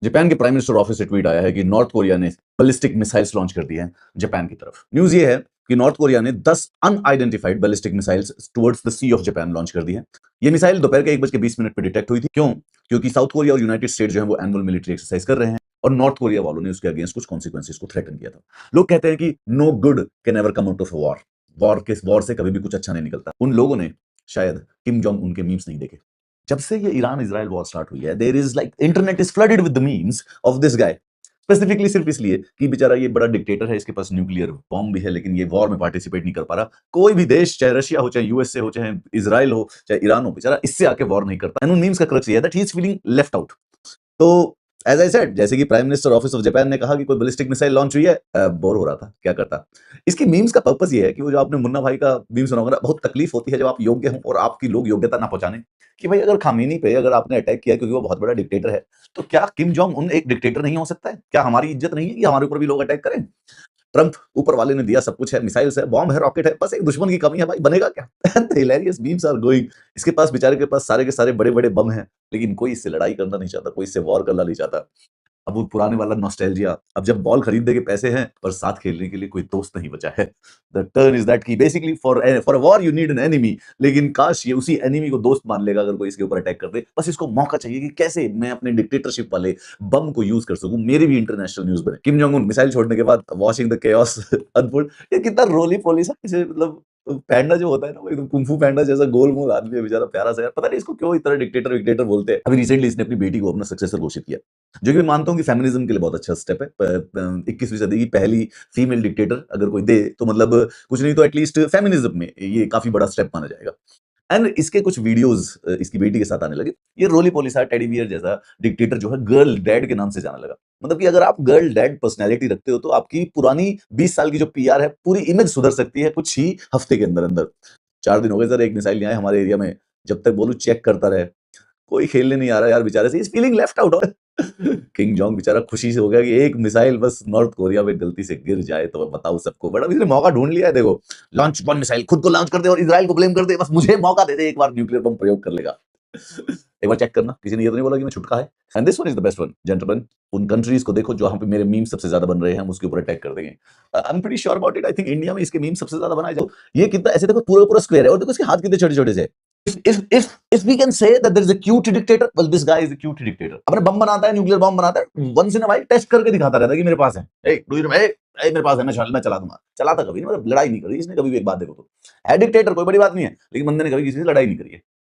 Japan के prime minister office से tweet आया है कि नॉर्थ कोरिया ने बैलिस्टिक मिसाइल्स लॉन्च कर दी हैं जापान की तरफ। न्यूज ये है कि नॉर्थ कोरिया ने 10 unidentified ballistic missiles towards the Sea of Japan launch कर दी है। ये मिसाइल दोपहर के 1:20 पर डिटेक्ट हुई थी। क्यों? क्योंकि साउथ कोरिया और यूनाइटेड स्टेट जो है वो एनुअल मिलिट्री एक्सरसाइज कर रहे हैं और नॉर्थ कोरिया वालों ने उसके अगेंस्ट कुछ कॉन्सिक्वेंसेस को थ्रेटन किया था। लोग कहते हैं कि no good can ever come out of war. War से कभी भी कुछ अच्छा नहीं निकलता। उन लोगों ने शायद किम जोंग उनके मीम्स नहीं देखे। जब से ये ईरान इजराइल वॉर स्टार्ट हुई है, there is like internet is flooded with the memes of this guy, specifically सिर्फ इसलिए कि बेचारा ये बड़ा डिक्टेटर है, इसके पास न्यूक्लियर बॉम्ब भी है, लेकिन ये वॉर में पार्टिसिपेट नहीं कर पा रहा। कोई भी देश, चाहे रशिया हो, चाहे यूएसए हो, चाहे इजराइल हो, चाहे ईरान हो, बेचारा इससे आके वॉर नहीं करता। एंड उन मीम्स का क्रक्स ये है that he is feeling left out. तो एज आई सेड, जैसे कि prime minister office of Japan ने कहा कि कोई बैलिस्टिक मिसाइल लॉन्च हुई है, बोर हो रहा था, क्या करता। इसकी मीम्स का पर्पस ये है कि वो जो आपने मुन्ना भाई का मीम सुना होगा ना, बहुत तकलीफ होती है जब आप योग्य हों और आपकी लोग योग्यता ना पहचाने। कि भाई अगर खामेनी पे अगर आपने अटैक किया क्योंकि वो बहुत बड़ा डिक्टेटर है, तो क्या किम जोंग उन एक डिक्टेटर नहीं हो सकता है? क्या हमारी इज्जत नहीं है कि हमारे ऊपर भी लोग अटैक करें? ट्रंप ऊपर वाले ने दिया, सब कुछ है, मिसाइल्स है, बॉम्ब है, रॉकेट है, बस एक दुश्मन की कमी है, भाई बनेगा क्या? Hilarious memes are going. इसके पास, बेचारे के पास सारे के सारे बड़े बड़े बम हैं, लेकिन कोई इससे लड़ाई करना नहीं चाहता, कोई इससे वॉर करना नहीं चाहता। अब वो पुराने वाला नॉस्टैल्जिया, अब जब बॉल खरीदने के पैसे हैं पर साथ खेलने के लिए कोई दोस्त नहीं बचा है। द टर्न इज दैट कि basically for a war you need an enemy, लेकिन काश ये उसी एनिमी को दोस्त मान लेगा अगर कोई इसके ऊपर अटैक कर दे। बस इसको मौका चाहिए कि कैसे मैं अपने डिक्टेटरशिप वाले बम को यूज कर सकूं, मेरे भी इंटरनेशनल न्यूज बने। किम जोंग उन मिसाइल छोड़ने के बाद वॉचिंग द केओस अनफोल्ड, ये कितना रोली पोली सा, इसे मतलब पैंडा जो होता है ना, वो एकदम कुंफू पैंडा जैसा गोल मोल आदमी है, बेचारा प्यारा सा यार। पता नहीं इसको क्यों इतना डिक्टेटर विक्टेटर बोलते हैं। अभी रिसेंटली इसने अपनी बेटी को अपना सक्सेसर घोषित किया, जो कि मैं मानता हूँ कि फेमिनिज्म के लिए बहुत अच्छा स्टेप है। 21वीं सदी की पहली फीमेल डिक्टेटर अगर कोई दे तो मतलब कुछ नहीं तो एटलीस्ट फेमिनिज्म में ये काफी बड़ा स्टेप माना जाएगा। एंड इसके कुछ वीडियोस इसकी बेटी के साथ आने लगे। ये रोली पोली सा टेडी बियर जैसा डिक्टेटर जो है गर्ल डैड के नाम से जाना लगा। मतलब कि अगर आप गर्ल डैड पर्सनैलिटी रखते हो तो आपकी पुरानी 20 साल की जो पीआर है, पूरी इमेज सुधर सकती है कुछ ही हफ्ते के अंदर अंदर। 4 दिन हो गए सर, एक मिसाइल नहीं आया हमारे एरिया में। जब तक बोलूं चेक करता रहे, कोई खेलने नहीं आ रहा यार बेचारे से, is feeling left out. King Jong बेचारा खुशी से हो गया कि एक मिसाइल बस नॉर्थ कोरिया में गलती से गिर जाए तो मैं बताऊं सबको, बड़ा इसने मौका ढूंढ लिया है। देखो, लॉन्च वन मिसाइल, खुद को लॉन्च कर दे और इजराइल को ब्लेम कर दे, बस मुझे मौका दे दे, एक बार न्यूक्लियर बम प्रयोग कर लेगा। एक बार चेक करना, किसी ने ये तो नहीं बोला कि मैं छुटका है। And this one is the best one gentleman. उन कंट्रीज को देखो जहां पे मेरे मीम सबसे ज्यादा बन रहे हैं, हम उसके ऊपर अटैक कर देंगे। I am pretty sure about it. I think India में इसके मीम सबसे ज्यादा बनाए जाओ। ये कितना ऐसे देखो, पूरा पूरा स्क्वायर है और देखो इसके हाथ कितने छोटे छोटे से। If we can say that there is a cute dictator, well this guy is a cute dictator। अपने बम बनाता है, न्यूक्लियर बम बनाता है, once in a while test करके दिखाता रहता है कि मेरे पास है। मेरे पास है, मैं चला दूंगा। चलाता कभी नहीं, मतलब लड़ाई नहीं करी इसने कभी भी। एक बात देखो तो है डिक्टेटर, कोई बड़ी बात नहीं है, लेकिन बंदे ने कभी किसी से लड़ाई नहीं करी है।